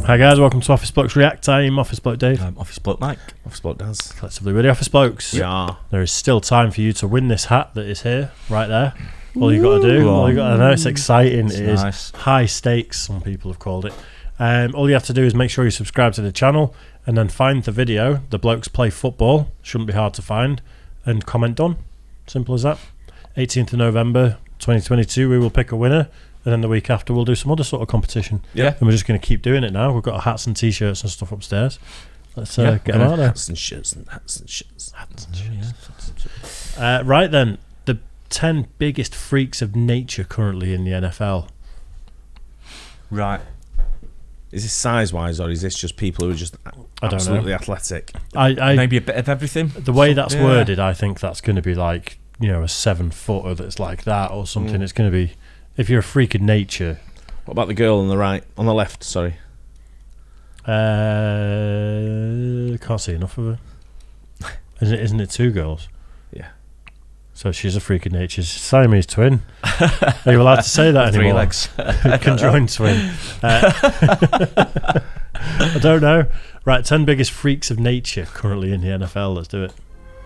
Hi guys, welcome to Office Blokes React. I'm Office Bloke Dave. I'm Office Bloke Mike. Office Bloke Daz. Collectively, we're the Office Blokes. Yeah. There is still time for you to win this hat that is here, right there. All you got to do, I know it's exciting. It is nice. high stakes, some people have called it. All you have to do is make sure you subscribe to the channel and then find the video, The Blokes Play Football. Shouldn't be hard to find. And comment done. Simple as that. 18th of November 2022, we will pick a winner. And then the week after, we'll do some other sort of competition. Yeah. And we're just going to keep doing it now. We've got our hats and T-shirts and stuff upstairs. Let's get them out there. Hats and shirts and hats and shirts. Right then, the 10 biggest freaks of nature currently in the NFL. Right. Is this size-wise, or is this just people who are just I don't absolutely know. athletic? Maybe a bit of everything. The way that's worded, I think that's going to be like, you know, a 7-footer that's like that or something. It's going to be, if you're a freak of nature. What about the girl on the left? Sorry. Can't see enough of her. Isn't it two girls? Yeah. So she's a freak of nature. She's a Siamese twin. Are you allowed to say that anymore? 3 legs. Conjoined twin. I don't know. Right, 10 biggest freaks of nature currently in the NFL. Let's do it.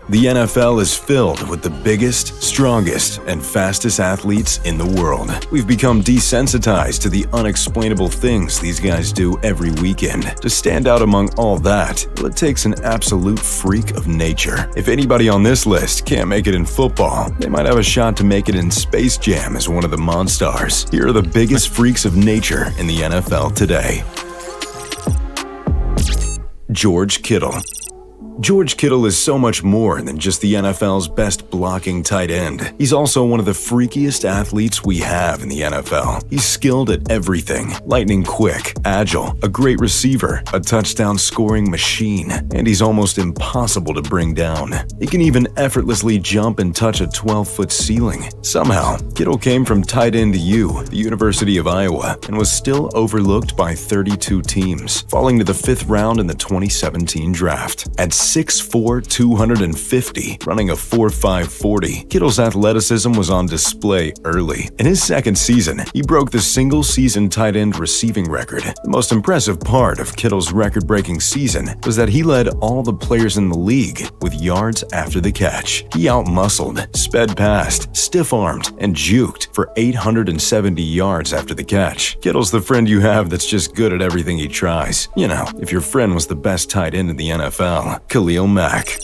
The NFL is filled with the biggest, strongest, and fastest athletes in the world. We've become desensitized to the unexplainable things these guys do every weekend. To stand out among all that, well, it takes an absolute freak of nature. If anybody on this list can't make it in football, they might have a shot to make it in Space Jam as one of the Monstars. Here are the biggest freaks of nature in the NFL today. George Kittle. George Kittle is so much more than just the NFL's best blocking tight end. He's also one of the freakiest athletes we have in the NFL. He's skilled at everything, lightning quick, agile, a great receiver, a touchdown scoring machine, and he's almost impossible to bring down. He can even effortlessly jump and touch a 12-foot ceiling. Somehow, Kittle came from tight end U, the University of Iowa, and was still overlooked by 32 teams, falling to the 5th round in the 2017 draft. At 6'4", 250, running a 4.5 40. Kittle's athleticism was on display early. In his second season, he broke the single-season tight end receiving record. The most impressive part of Kittle's record-breaking season was that he led all the players in the league with yards after the catch. He outmuscled, sped past, stiff-armed, and juked for 870 yards after the catch. Kittle's the friend you have that's just good at everything he tries. You know, if your friend was the best tight end in the NFL. Khalil Mack.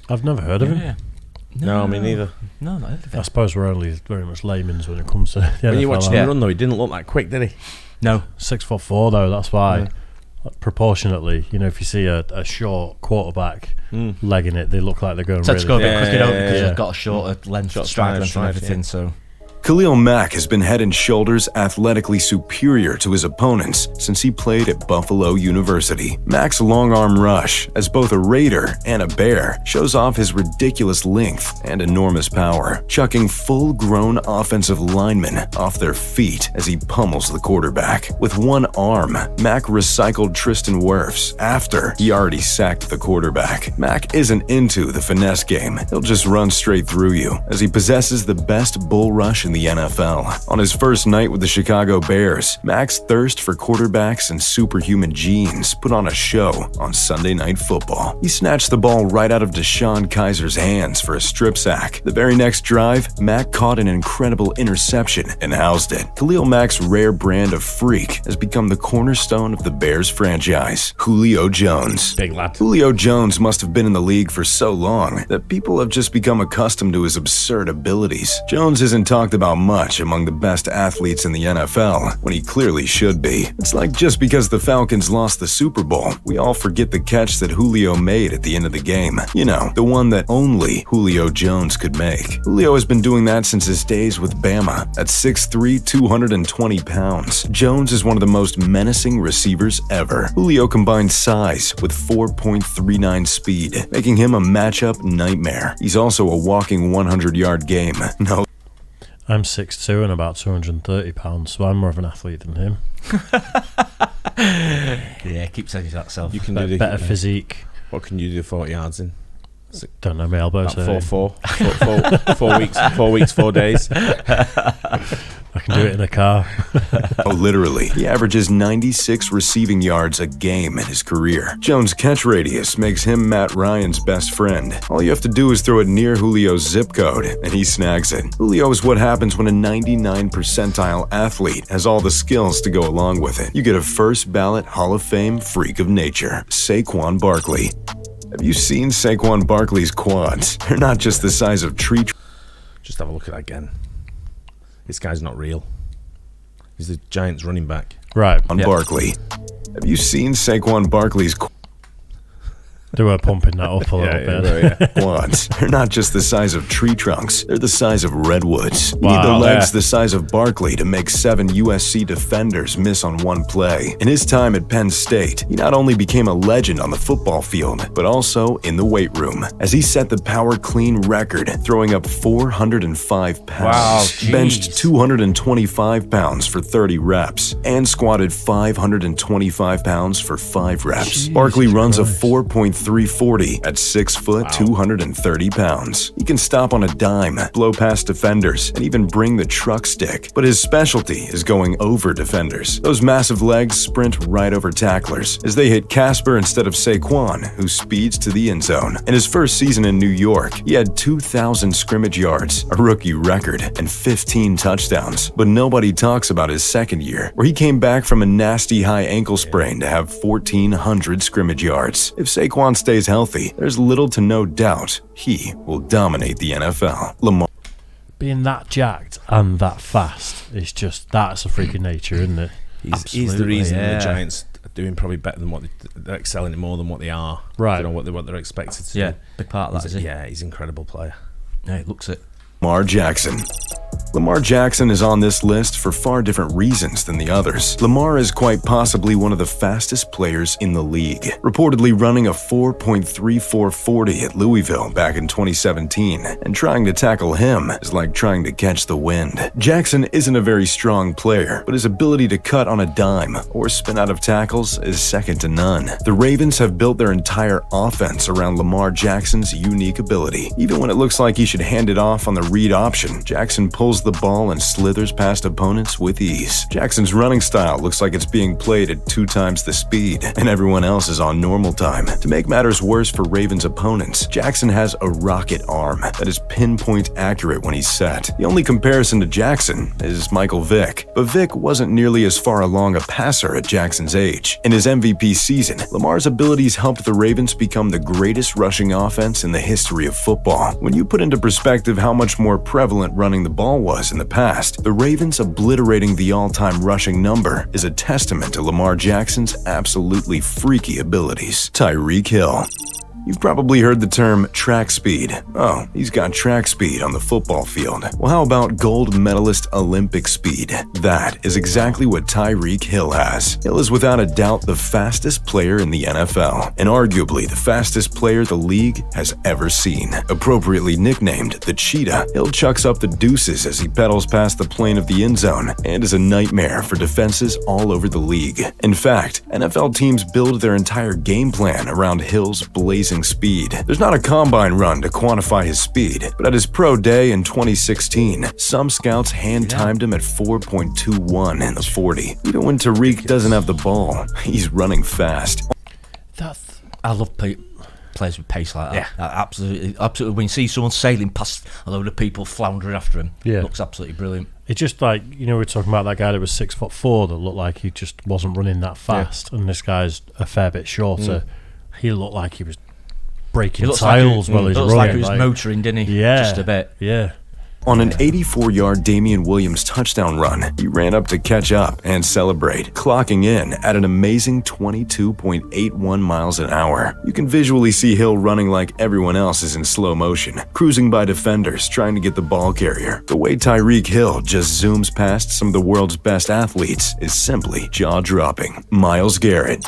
I've never heard of him. No, me neither. No, not everything. I suppose we're only very much laymen's when it comes to the When NFL. you watched him run, though, he didn't look that quick, did he? No. 6'4" though, that's why. Proportionately, you know, if you see a short quarterback legging it, they look like they're going So really to go a bit quicker, because yeah. they've got a shorter length, stride length and everything, so... Khalil Mack has been head and shoulders athletically superior to his opponents since he played at Buffalo University. Mack's long arm rush, as both a Raider and a Bear, shows off his ridiculous length and enormous power, chucking full-grown offensive linemen off their feet as he pummels the quarterback. With one arm, Mack recycled Tristan Wirfs after he already sacked the quarterback. Mack isn't into the finesse game. He'll just run straight through you, as he possesses the best bull rush in the NFL. On his first night with the Chicago Bears, Mack's thirst for quarterbacks and superhuman genes put on a show on Sunday Night Football. He snatched the ball right out of Deshaun Kaiser's hands for a strip sack. The very next drive, Mack caught an incredible interception and housed it. Khalil Mack's rare brand of freak has become the cornerstone of the Bears franchise. Julio Jones. Big lad. Julio Jones must have been in the league for so long that people have just become accustomed to his absurd abilities. Jones isn't talked about much among the best athletes in the NFL, when he clearly should be. It's like just because the Falcons lost the Super Bowl, we all forget the catch that Julio made at the end of the game. You know, the one that only Julio Jones could make. Julio has been doing that since his days with Bama. At 6'3", 220 pounds, Jones is one of the most menacing receivers ever. Julio combines size with 4.39 speed, making him a matchup nightmare. He's also a walking 100-yard game. No. I'm 6'2" and about 230 pounds, so I'm more of an athlete than him. Yeah, keep saying that self. You can Better physique. What can you do 40 yards in? Don't know, my elbows About hurt. 4 weeks, 4 days. I can do it in a car. Oh, literally. He averages 96 receiving yards a game in his career. Jones' catch radius makes him Matt Ryan's best friend. All you have to do is throw it near Julio's zip code, and he snags it. Julio is what happens when a 99 percentile athlete has all the skills to go along with it. You get a first-ballot Hall of Fame freak of nature, Saquon Barkley. Have you seen Saquon Barkley's quads? They're not just the size of tree. Just have a look at that again. This guy's not real. He's the Giants running back. Right. On Barkley. Have you seen Saquon Barkley's They were pumping that up a little bit. quads? They're not just the size of tree trunks. They're the size of redwoods. You Wow, need the legs yeah. the size of Barkley to make 7 USC defenders miss on one play. In his time at Penn State, he not only became a legend on the football field, but also in the weight room, as he set the power clean record, throwing up 405 pounds. Wow, jeez. Benched 225 pounds for 30 reps, and squatted 525 pounds for 5 reps. Jesus Barkley runs Christ. a 4.340 at 6 foot, 230 pounds. He can stop on a dime, blow past defenders, and even bring the truck stick. But his specialty is going over defenders. Those massive legs sprint right over tacklers as they hit Casper instead of Saquon, who speeds to the end zone. In his first season in New York, he had 2,000 scrimmage yards, a rookie record, and 15 touchdowns. But nobody talks about his second year, where he came back from a nasty high ankle sprain to have 1,400 scrimmage yards. If Saquon stays healthy, there's little to no doubt he will dominate the NFL. Lamar. Being that jacked and that fast is just, that's a freak of nature, isn't it? He's the Absolutely, reason yeah. the Giants are doing probably better than what they're excelling in more than what they are. Right. You know, what they're expected to Yeah, do. big part of that, is it? Yeah, he's an incredible player. Yeah, he looks it. Lamar Jackson. Lamar Jackson is on this list for far different reasons than the others. Lamar is quite possibly one of the fastest players in the league, reportedly running a 4.3440 at Louisville back in 2017, and trying to tackle him is like trying to catch the wind. Jackson isn't a very strong player, but his ability to cut on a dime or spin out of tackles is second to none. The Ravens have built their entire offense around Lamar Jackson's unique ability. Even when it looks like he should hand it off on the read option, Jackson pulls the ball and slithers past opponents with ease. Jackson's running style looks like it's being played at 2 times the speed, and everyone else is on normal time. To make matters worse for Ravens opponents, Jackson has a rocket arm that is pinpoint accurate when he's set. The only comparison to Jackson is Michael Vick, but Vick wasn't nearly as far along a passer at Jackson's age. In his MVP season, Lamar's abilities helped the Ravens become the greatest rushing offense in the history of football. When you put into perspective how much more prevalent running the ball was in the past, the Ravens obliterating the all-time rushing number is a testament to Lamar Jackson's absolutely freaky abilities. Tyreek Hill. You've probably heard the term track speed. Oh, he's got track speed on the football field. Well, how about gold medalist Olympic speed? That is exactly what Tyreek Hill has. Hill is without a doubt the fastest player in the NFL, and arguably the fastest player the league has ever seen. Appropriately nicknamed the Cheetah, Hill chucks up the deuces as he pedals past the plane of the end zone and is a nightmare for defenses all over the league. In fact, NFL teams build their entire game plan around Hill's blazing speed. There's not a combine run to quantify his speed, but at his pro day in 2016, some scouts hand-timed him at 4.21 in the 40. Even when Tyreek doesn't have the ball, he's running fast. I love players with pace like that. Yeah. Absolutely. When you see someone sailing past a load of people floundering after him, it looks absolutely brilliant. It's just like, you know, we're talking about that guy that was 6'4" that looked like he just wasn't running that fast, and this guy's a fair bit shorter. He looked like he was breaking tiles while he's running. Looks like he was motoring, didn't he? Yeah. Just a bit. Yeah. On an 84-yard Damian Williams touchdown run, he ran up to catch up and celebrate, clocking in at an amazing 22.81 miles an hour. You can visually see Hill running like everyone else is in slow motion, cruising by defenders trying to get the ball carrier. The way Tyreek Hill just zooms past some of the world's best athletes is simply jaw-dropping. Myles Garrett.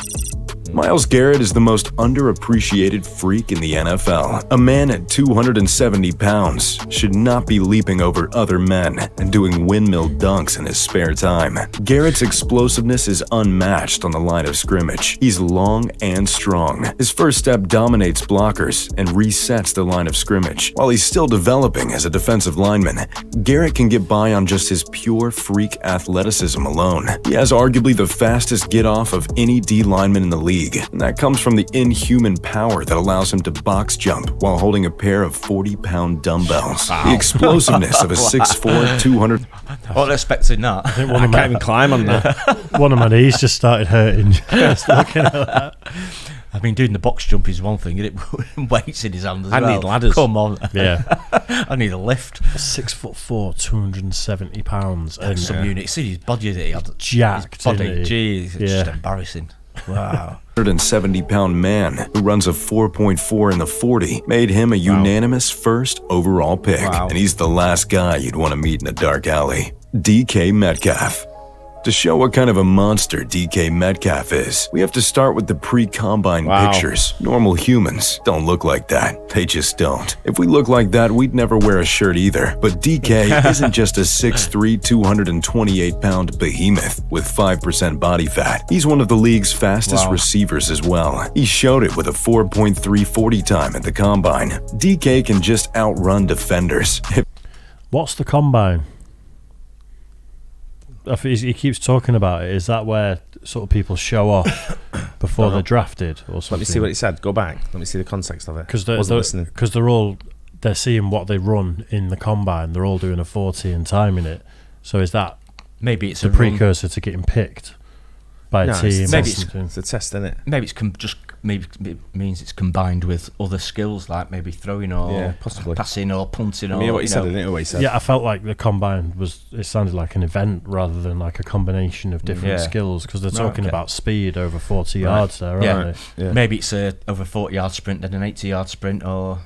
Myles Garrett is the most underappreciated freak in the NFL. A man at 270 pounds should not be leaping over other men and doing windmill dunks in his spare time. Garrett's explosiveness is unmatched on the line of scrimmage. He's long and strong. His first step dominates blockers and resets the line of scrimmage. While he's still developing as a defensive lineman, Garrett can get by on just his pure freak athleticism alone. He has arguably the fastest get-off of any D lineman in the league, and that comes from the inhuman power that allows him to box jump while holding a pair of 40-pound dumbbells. Wow. The explosiveness of a 6'4", 200... I wasn't expecting that. I can't even climb on that. One of my knees just started hurting just looking at that. I mean, doing the box jump is one thing, isn't it? Weights in his hand as well. I need ladders. Come on. Yeah. I need a lift. 6'4", 270 pounds. And some unit. See his body that he had. Jacked. His body. Isn't he? Jeez, it's just embarrassing. Wow. 170-pound man who runs a 4.4 in the 40 made him a unanimous first overall pick. Wow. And he's the last guy you'd want to meet in a dark alley. DK Metcalf. To show what kind of a monster DK Metcalf is, we have to start with the pre-combine pictures. Normal humans don't look like that. They just don't. If we look like that, we'd never wear a shirt either. But DK isn't just a 6'3", 228-pound behemoth with 5% body fat. He's one of the league's fastest receivers as well. He showed it with a 4.3 40 time at the combine. DK can just outrun defenders. What's the combine? He keeps talking about it. Is that where sort of people show off before they're drafted or something? Let me see what he said. Go back. Let me see the context of it. Because they're seeing what they run in the combine. They're all doing a 40 and timing it. So is that maybe it's a precursor to getting picked by a team? Maybe it's a test, isn't it? Maybe maybe it means it's combined with other skills like maybe throwing or possibly passing or punting. I mean, what he said, didn't what he said. Yeah, I felt like the combine it sounded like an event rather than like a combination of different skills, because they're talking about speed over 40 yards there, aren't they? Yeah. Maybe it's a over 40-yard sprint, then an 80-yard sprint, or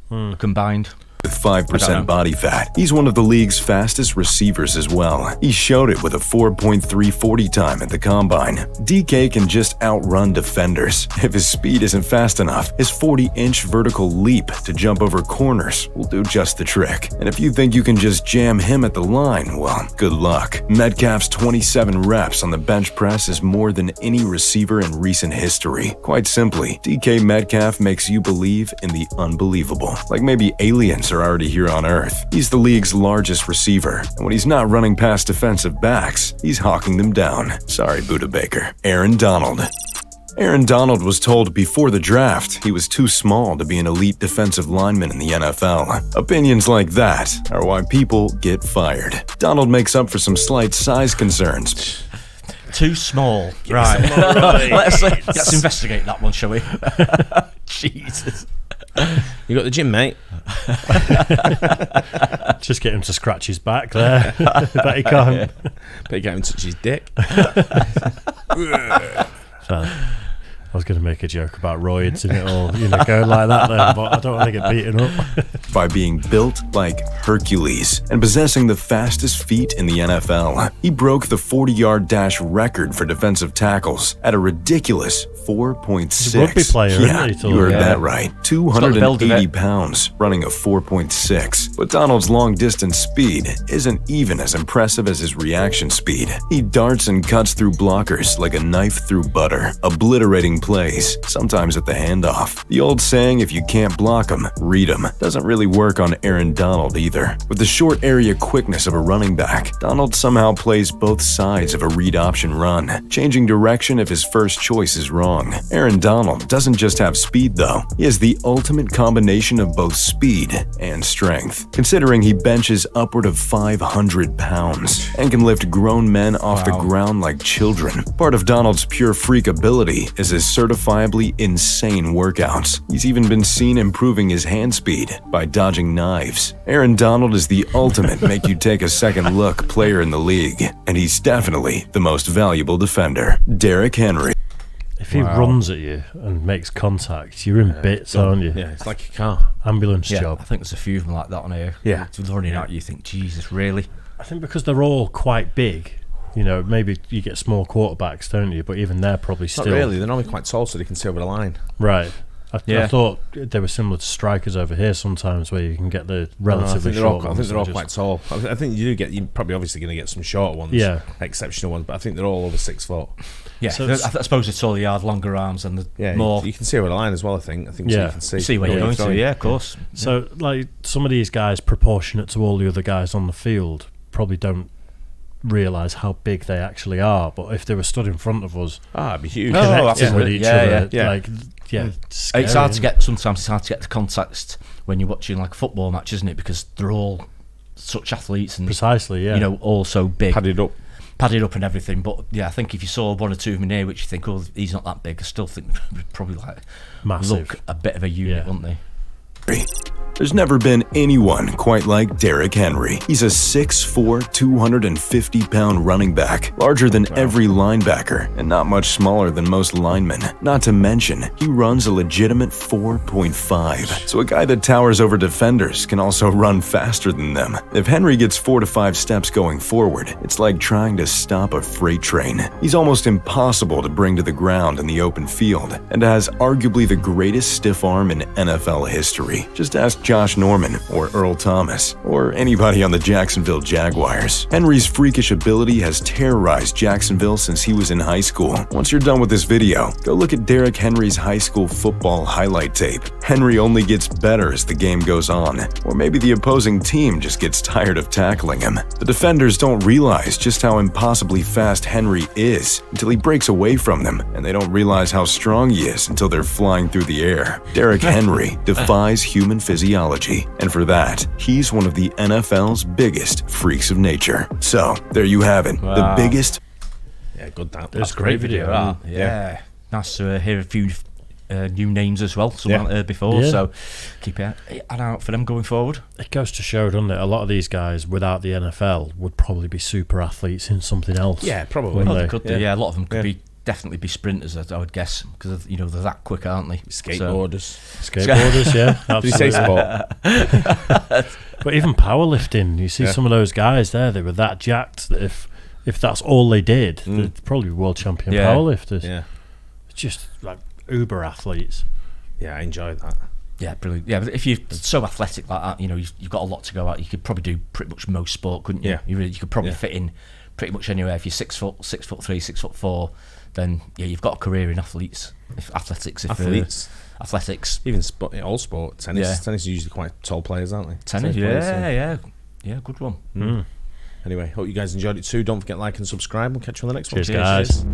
combined. With 5% body fat. He's one of the league's fastest receivers as well. He showed it with a 4.3 40 time at the combine. DK can just outrun defenders. If his speed isn't fast enough, his 40-inch vertical leap to jump over corners will do just the trick. And if you think you can just jam him at the line, well, good luck. Metcalf's 27 reps on the bench press is more than any receiver in recent history. Quite simply, DK Metcalf makes you believe in the unbelievable. Like maybe aliens are already here on Earth. He's the league's largest receiver, and when he's not running past defensive backs, he's hawking them down. Sorry, Buda Baker. Aaron Donald. Aaron Donald was told before the draft he was too small to be an elite defensive lineman in the NFL. Opinions like that are why people get fired. Donald makes up for some slight size concerns. Too small. Right. Let's investigate that one, shall we? Jesus. You got the gym, mate? Just get him to scratch his back there. But he can't. But get him to touch his dick. So, I was going to make a joke about roids and it all, going like that then, but I don't want to get beaten up. By being built like Hercules and possessing the fastest feet in the NFL. He broke the 40-yard dash record for defensive tackles at a ridiculous 4.6. He's a rugby player, yeah, isn't he? You heard that right. 280 pounds, running a 4.6. But Donald's long-distance speed isn't even as impressive as his reaction speed. He darts and cuts through blockers like a knife through butter, obliterating plays, sometimes at the handoff. The old saying, if you can't block him, read him, doesn't really work on Aaron Donald either. With the short area quickness of a running back, Donald somehow plays both sides of a read option run, changing direction if his first choice is wrong. Aaron Donald doesn't just have speed though, he has the ultimate combination of both speed and strength, considering he benches upward of 500 pounds and can lift grown men off the ground like children. Part of Donald's pure freak ability is his certifiably insane workouts. He's even been seen improving his hand speed by dodging knives. Aaron Donald is the ultimate make you take a second look player in the league, and he's definitely the most valuable defender. Derrick Henry. If he runs at you and makes contact, you're in bits, aren't you? Yeah, it's like a car. Ambulance job. I think there's a few of them like that on here. Yeah. Running at you, think, Jesus, really? I think because they're all quite big, You know, maybe you get small quarterbacks, don't you? But even they're probably still... Not really. They're normally quite tall, so they can see over the line. Right. I thought they were similar to strikers over here sometimes, where you can get the relatively short ones. I think they're all quite tall. I think you're probably obviously going to get some shorter ones, exceptional ones, but I think they're all over 6 foot. Yeah, so I suppose it's all the yard longer arms and the more... You can see over the line as well, I think so you can see where you're going to, of course. So, like, some of these guys, proportionate to all the other guys on the field, probably don't realise how big they actually are, but if they were stood in front of us, it'd be huge. Connecting with each other, scary, it's hard to get. Sometimes it's hard to get the context when you're watching like a football match, isn't it? Because they're all such athletes and precisely, you know, all so big, padded up and everything. But I think if you saw one or two of them near, which you think, oh, he's not that big, I still think they'd probably like massive, look a bit of a unit, wouldn't they? There's never been anyone quite like Derrick Henry. He's a 6'4", 250-pound running back, larger than every linebacker, and not much smaller than most linemen. Not to mention, he runs a legitimate 4.5. So a guy that towers over defenders can also run faster than them. If Henry gets 4 to 5 steps going forward, it's like trying to stop a freight train. He's almost impossible to bring to the ground in the open field, and has arguably the greatest stiff arm in NFL history. Just ask Josh Norman or Earl Thomas or anybody on the Jacksonville Jaguars. Henry's freakish ability has terrorized Jacksonville since he was in high school. Once you're done with this video, go look at Derrick Henry's high school football highlight tape. Henry only gets better as the game goes on, or maybe the opposing team just gets tired of tackling him. The defenders don't realize just how impossibly fast Henry is until he breaks away from them, and they don't realize how strong he is until they're flying through the air. Derrick Henry defies human physiology, and for that, he's one of the NFL's biggest freaks of nature. So, there you have it. Wow. The biggest... Yeah, good that. That's a great video. Yeah. Nice to hear a few new names as well, some haven't heard before, so keep an eye out for them going forward. It goes to show, doesn't it? A lot of these guys, without the NFL, would probably be super athletes in something else. Yeah, probably. They could do, a lot of them could definitely be sprinters, I would guess, because you know they're that quick, aren't they? Skateboarders, yeah. Absolutely. Did you say sport? But even powerlifting, you see some of those guys there. They were that jacked that if that's all they did, they'd probably be world champion powerlifters. Yeah, just like uber athletes. Yeah, I enjoy that. Yeah, brilliant. Yeah, but if you're so athletic like that, you know, you've got a lot to go at. You could probably do pretty much most sport, couldn't you? Yeah, you could probably fit in pretty much anywhere. If you're 6 foot, 6'3", 6'4", then you've got a career in athletics. Athletics, even all sport. Tennis is usually quite tall players, aren't they? Tennis players, yeah, good one. Anyway, hope you guys enjoyed it too. Don't forget to like and subscribe. We'll catch you on the next one. Cheers, guys.